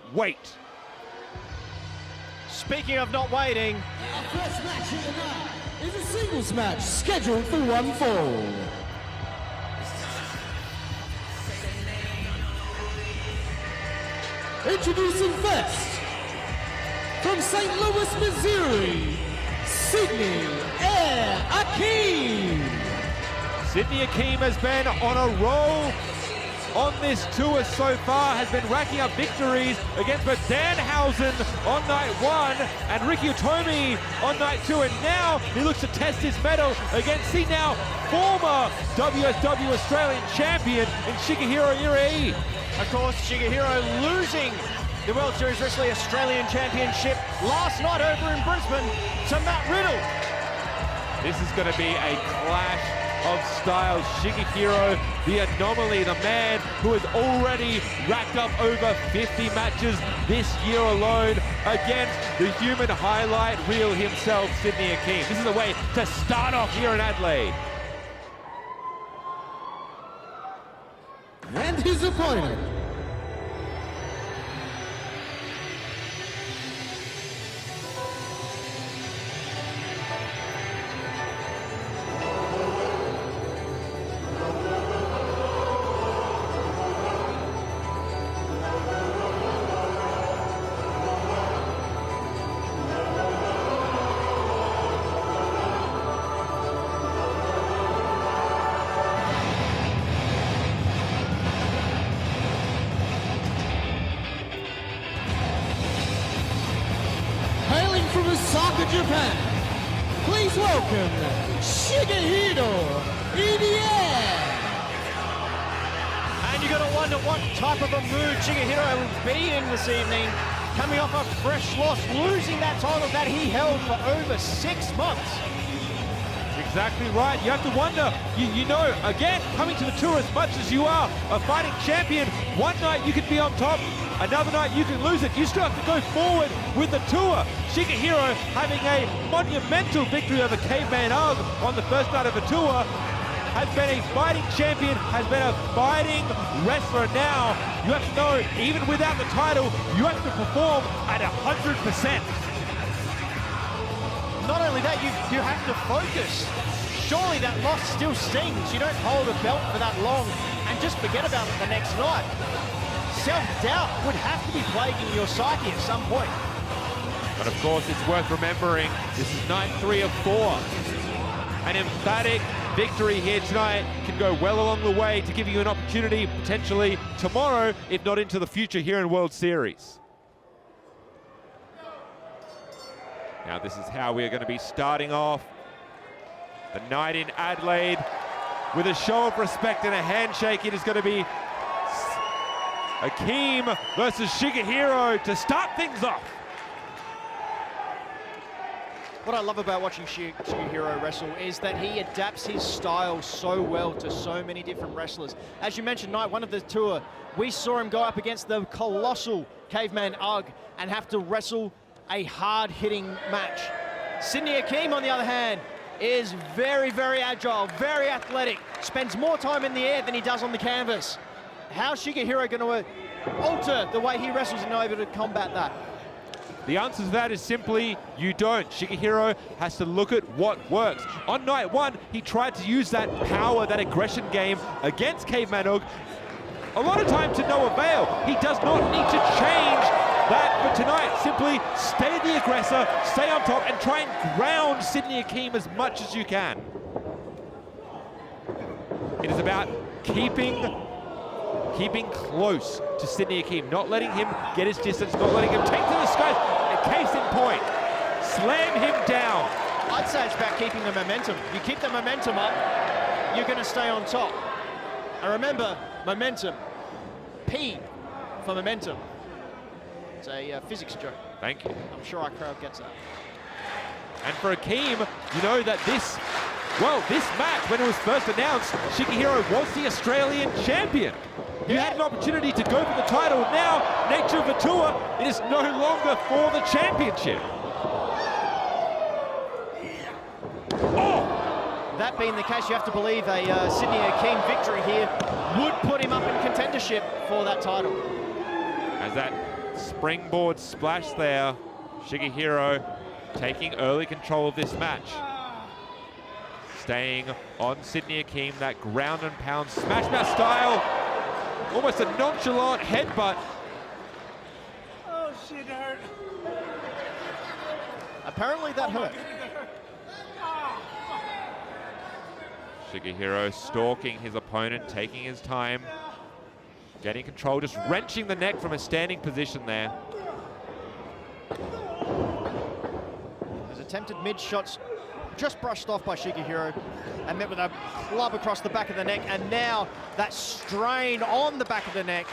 not wait. Speaking of not waiting, Our first match of the night is a singles match scheduled for one fall. Introducing first, from St. Louis, Missouri, Sidney Akeem. Sidney Akeem has been on a roll on this tour so far, has been racking up victories against both Danhausen on night 1 and Ricky Otomi on night 2, and now he looks to test his mettle against the now former WSW Australian champion in Shigehiro Irie. of course, Shigehiro losing the World Series Wrestling Australian Championship last night over in Brisbane to Matt Riddle. This is going to be a clash of styles. Shigehiro, the anomaly, the man who has already racked up over 50 matches this year alone against the human highlight reel himself, Sidney Akeem. This is a way to start off here in Adelaide. And his opponent, hailing from Osaka, Japan, please welcome Shigehiro Irie. And you're going to wonder what type of a mood Shigehiro will be in this evening, coming off a fresh loss, losing that title that he held for over 6 months. Exactly right. You have to wonder, you know, again, coming to the tour as much as you are a fighting champion, one night you could be on top, another night you can lose it. You still have to go forward with the tour. Shigehiro having a monumental victory over Caveman Aake on the first night of the tour, has been a fighting champion, has been a fighting wrestler. Now, you have to know, even without the title, you have to perform at 100%. Not only that, you have to focus. Surely that loss still stings. You don't hold a belt for that long and just forget about it the next night. Self-doubt would have to be plaguing your psyche at some point. But of course, it's worth remembering, this is night 3 of 4. An emphatic victory here tonight can go well along the way to give you an opportunity potentially tomorrow, if not into the future here in World Series. Now this is how we are going to be starting off the night in Adelaide with a show of respect and a handshake. It is going to be Akeem versus Shigehiro to start things off. What I love about watching Shigehiro wrestle is that he adapts his style so well to so many different wrestlers. As you mentioned, night 1 of the tour, we saw him go up against the colossal Caveman Aake and have to wrestle a hard-hitting match. Sidney Akeem, on the other hand, is very, very agile, very athletic, spends more time in the air than he does on the canvas. How's Shigehiro going to alter the way he wrestles and know able to combat that? The answer to that is simply, you don't. Shigehiro has to look at what works. On night 1, he tried to use that power, that aggression game against Caveman Aake. A lot of time to no avail. He does not need to change that for tonight. Simply stay the aggressor, stay on top, and try and ground Sidney Akeem as much as you can. It is about keeping close to Sidney Akeem, not letting him get his distance, not letting him take to the skies. A case in point, slam him down. I'd say it's about keeping the momentum. You keep the momentum up, you're going to stay on top. And remember, momentum. P for momentum. It's a physics joke. Thank you. I'm sure our crowd gets that. And for Akeem, you know that this match, when it was first announced, Shigehiro was the Australian champion. You had an opportunity to go for the title. Now, nature of the tour, it is no longer for the championship. Oh! That being the case, you have to believe a Sidney Akeem victory here would put him up in contendership for that title. As that Springboard splash there. Shigehiro taking early control of this match. Staying on Sidney Akeem, that ground and pound smash mouth style. Almost a nonchalant headbutt. Oh shit, that hurt. Apparently that hurt. Shigehiro stalking his opponent, taking his time, getting control, just wrenching the neck from a standing position there. His attempted mid shots just brushed off by Shigehiro and met with a club across the back of the neck, and now that strain on the back of the neck.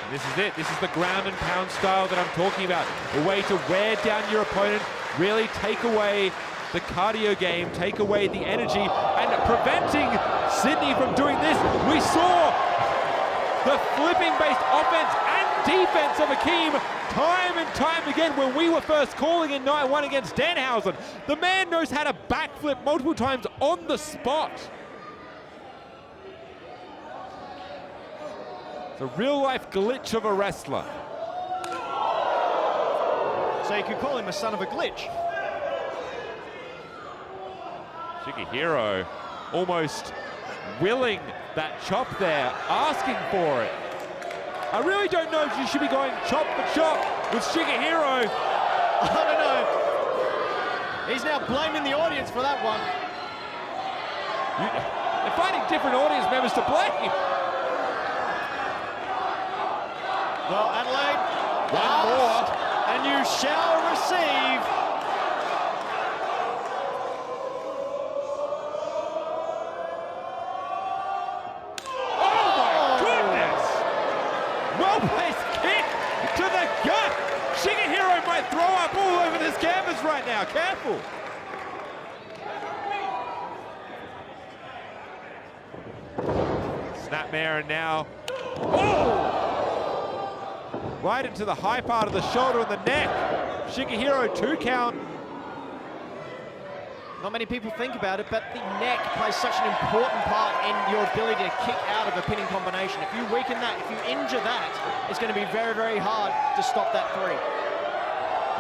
And this is it. This is the ground and pound style that I'm talking about. A way to wear down your opponent, really take away the cardio game, take away the energy, and preventing Sidney from doing this. We saw the flipping-based offense and defense of Akeem time and time again when we were first calling in night one against Danhausen. The man knows how to backflip multiple times on the spot. It's a real-life glitch of a wrestler. So you could call him a son of a glitch. Shigehiro almost willing that chop there, asking for it. I really don't know if you should be going chop for chop with Shigehiro. I don't know. He's now blaming the audience for that one. They're finding different audience members to blame. Well, Adelaide, One more. and you shall receive. Well-placed kick to the gut. Shigehiro might throw up all over this canvas right now. Careful. Snapmare, and now, oh! Right into the high part of the shoulder and the neck. Shigehiro 2 count. Not many people think about it, but the neck plays such an important part in your ability to kick out of a pinning combination. If you weaken that, if you injure that, it's going to be very, very hard to stop that 3.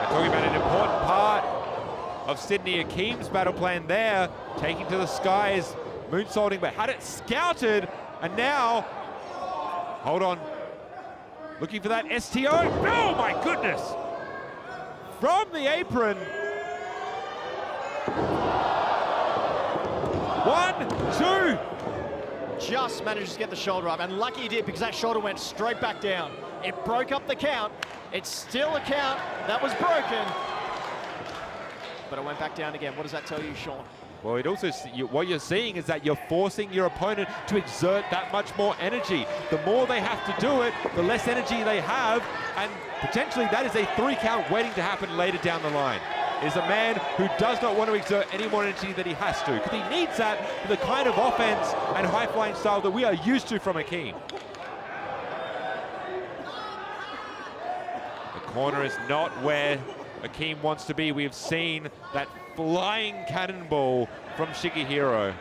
We're talking about an important part of Sidney Akeem's battle plan there, taking to the skies, moonsaulting, but had it scouted, and now, hold on, looking for that STO. Oh my goodness! From the apron. 1, 2. Just manages to get the shoulder up, and lucky he did, because that shoulder went straight back down. It broke up the count. It's still a count that was broken, but it went back down again. What does that tell you, Sean? Well, it also, what you're seeing is that you're forcing your opponent to exert that much more energy. The more they have to do it, the less energy they have, and potentially that is a 3 count waiting to happen later down the line. Is a man who does not want to exert any more energy than he has to, because he needs that for the kind of offense and high-flying style that we are used to from Akeem. The corner is not where Akeem wants to be. We have seen that flying cannonball from Shigehiro.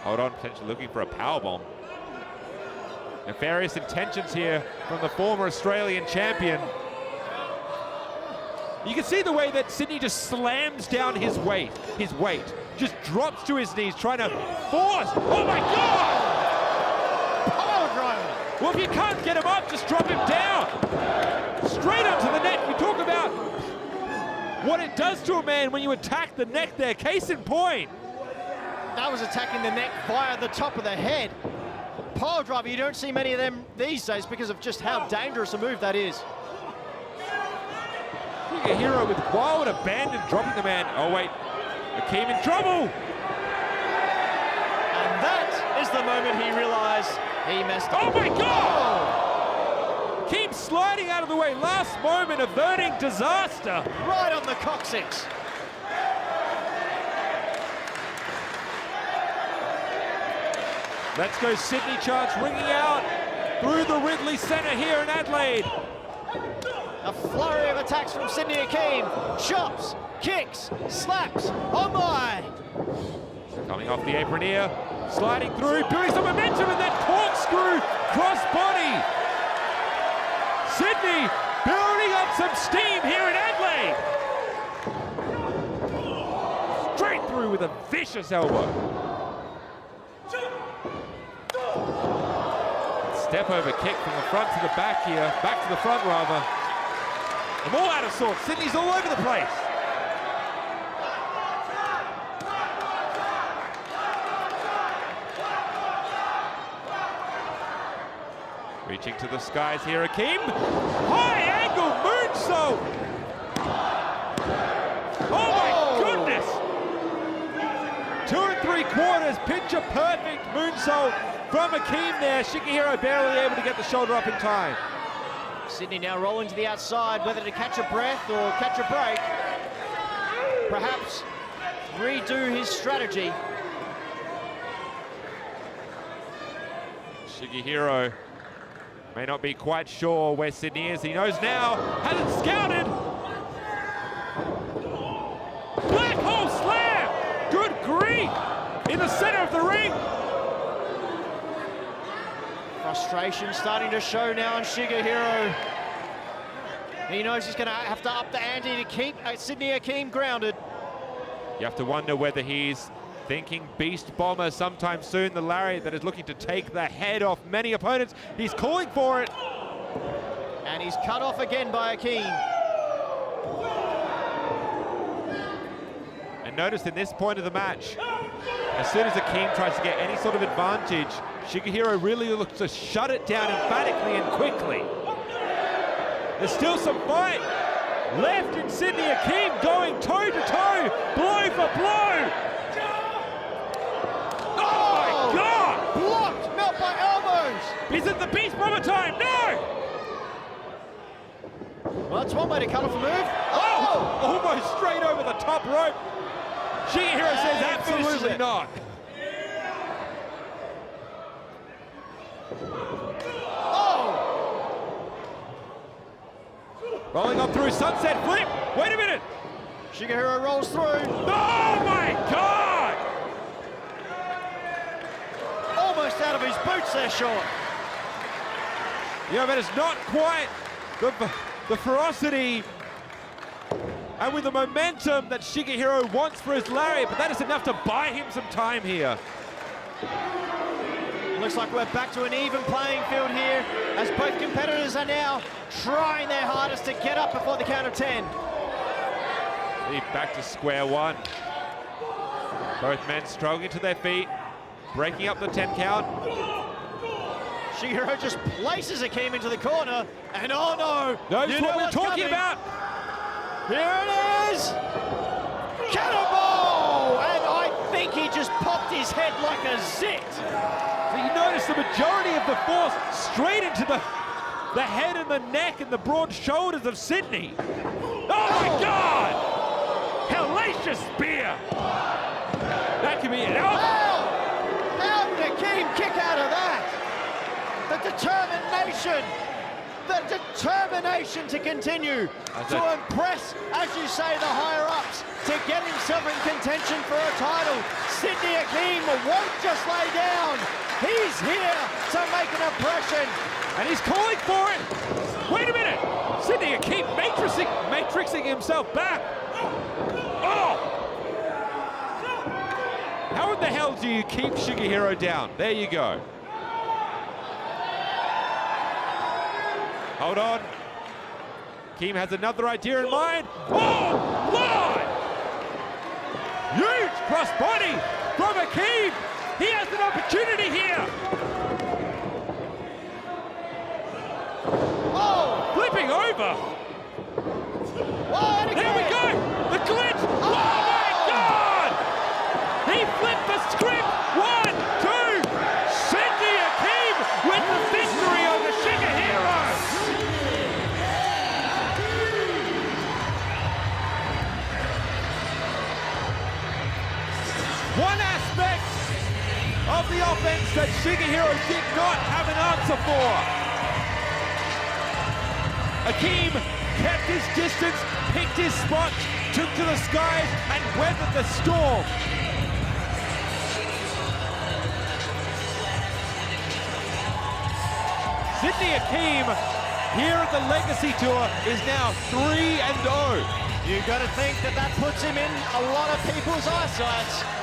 Hold on, potentially looking for a powerbomb. Nefarious intentions here from the former Australian champion. You can see the way that Sidney just slams down his weight. Just drops to his knees, trying to force. Oh my God! Power driver. Well, if you can't get him up, just drop him down. Straight onto the neck. You talk about what it does to a man when you attack the neck there. Case in point. That was attacking the neck via the top of the head. Pile driver, you don't see many of them these days because of just how dangerous a move that is. Shigehiro with wild abandon, dropping the man. Oh wait, Akeem in trouble. And that is the moment he realized he messed up. Oh my God! Akeem sliding out of the way, last moment, averting disaster. Right on the coccyx. Let's go Sidney chants ringing out through the Ridley Center here in Adelaide. A flurry of attacks from Sidney Akeem. Chops, kicks, slaps. Oh my! Coming off the apron here, Sliding through, building some momentum, and that corkscrew crossbody. Sidney building up some steam here in Adelaide. Straight through with a vicious elbow. Step over kick from the front to the back here, back to the front rather. I'm all out of sorts. Sidney's all over the place. Reaching to the skies here, Akeem. High angle moonsault. Oh my goodness! 2 3/4, picture perfect moonsault from Akeem there. Shigehiro barely able to get the shoulder up in time. Sidney now rolling to the outside, whether to catch a breath or catch a break. Perhaps redo his strategy. Shigehiro may not be quite sure where Sidney is. He knows now, hasn't scouted. Black hole slam! Good grief! In the center of the ring. Frustration starting to show now on Shigehiro. He knows he's going to have to up the ante to keep Sidney Akeem grounded. You have to wonder whether he's thinking Beast Bomber sometime soon, the lariat that is looking to take the head off many opponents. He's calling for it. And he's cut off again by Akeem. And notice in this point of the match, as soon as Akeem tries to get any sort of advantage, Shigehiro really looks to shut it down emphatically and quickly. There's still some fight left in Sidney. Akeem going toe to toe, blow for blow. Oh my God! Blocked, not by elbows. Is it the Beast Bomber time? No! Well, that's one way to cut off a move. Oh! Almost straight over the top rope. Shigehiro says absolutely not. Rolling on through, sunset flip. Wait a minute. Shigehiro rolls through. Oh my God! Almost out of his boots there, Sean. Yeah, but it's not quite the ferocity and with the momentum that Shigehiro wants for his lariat, but that is enough to buy him some time here. Looks like we're back to an even playing field here, as both competitors are now trying their hardest to get up before the count of 10. Back to square one. Both men struggling to their feet, breaking up the 10 count. Shigehiro just places Akeem into the corner, and oh no! Knows what we're talking about! Here it is! Cannonball! And I think he just popped his head like a zit. So you notice the majority of the force straight into the head and the neck and the broad shoulders of Sidney. Oh my God! Hellacious spear! That could be it. How did Akeem kick out of that? The determination to continue, to impress, as you say, the higher-ups, to get himself in contention for a title. Sidney Akeem won't just lay down. He's here to make an impression. And he's calling for it. Wait a minute. Sidney Akeem matrixing himself back. Oh! How in the hell do you keep Shigehiro down? There you go. Hold on. Akeem has another idea in mind. Oh, Lord! Huge crossbody from Akeem. He has an opportunity here. Oh! Flipping over. Oh, There we go. The glitch. Oh my God! He flipped the script. 1, 2. Sidney Akeem with the victory over Shigehiro. One aspect of the offense that Shigehiro did not have an answer for. Akeem kept his distance, picked his spot, took to the skies, and weathered the storm. Sidney Akeem here at the Legacy Tour is now 3-0. You've got to think that that puts him in a lot of people's eyesight.